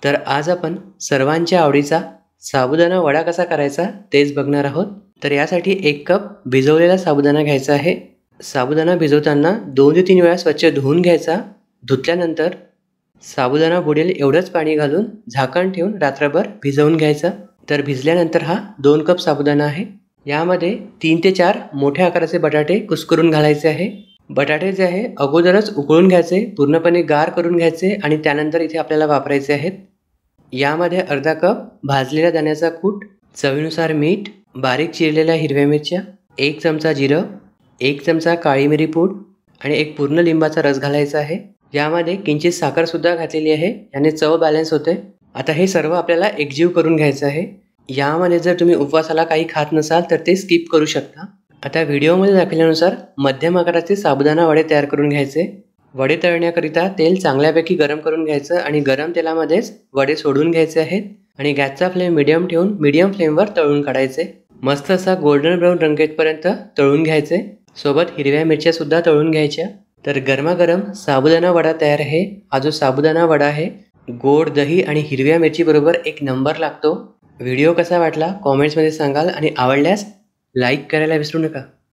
तर आज आपण सर्वांच्या आवडीचा साबुदाणा वडा कसा करायचा तेच बघणार आहोत। तर यासाठी 1 कप भिजवलेला साबुदाणा घ्यायचा आहे। साबुदाणा भिजवताना 2 ते 3 वेळा स्वच्छ धुवून घ्यायचा। धुतल्यानंतर साबुदाणा बुडेल एवढंच पाणी घालून झाकण ठेवून रात्रभर भिजवून घ्यायचा। तर भिजल्यानंतर हा 2 कप साबुदाणा आहे। यामध्ये 3 ते 4 मोठ्या आकाराचे बटाटे कुस्करून घालायचे आहे। बटाटे जे आहे अगोदरच उकळून घ्यायचे, पूर्णपणे गार करून घ्यायचे आणि त्यानंतर इथे आपल्याला वापरायचे आहेत। यामध्ये अर्धा कप भाजलेल्या दाण्याचा कूट, चवीनुसार मीठ, बारीक चिरलेल्या हिरव्या मिरच्या, 1 चमचा जिरं, 1 चमचा काळी मिरी पूड आणि 1 पूर्ण लिंबाचा रस घालायचा आहे। यामध्ये किंचित साखर सुद्धा घातलेली आहे, याने चव बॅलन्स होते। आता हे सर्व आपल्याला एकजीव करून घ्यायचं आहे। यामध्ये जर तुम्ही उपवासाला काही खात नसाल तर ते स्किप करू शकता। आता व्हिडिओमध्ये दाखवल्यानुसार मध्यम आकाराचे साबुदाणा वडे तयार करून घ्यायचे। वडे तळण्याकरिता तेल चांगल्यापैकी गरम करून घ्यायचं आणि गरम तेलामध्येच वडे सोडून घ्यायचे आहेत आणि गॅसचा फ्लेम मीडियम ठेवून मीडियम फ्लेमवर तळून काढायचे। मस्त असा गोल्डन ब्राऊन रंग येईपर्यंत तळून घ्यायचे। सोबत हिरव्या मिरच्या सुद्धा तळून घ्यायच्या। तर गरमागरम साबुदाणा वडा तयार आहे। हा जो साबुदाणा वडा आहे गोड दही आणि हिरव्या मिरची बरोबर 1 नंबर लागतो। व्हिडिओ कसा वाटला कमेंट्समध्ये सांगाल आणि आवडल्यास लाईक करायला विसरू नका।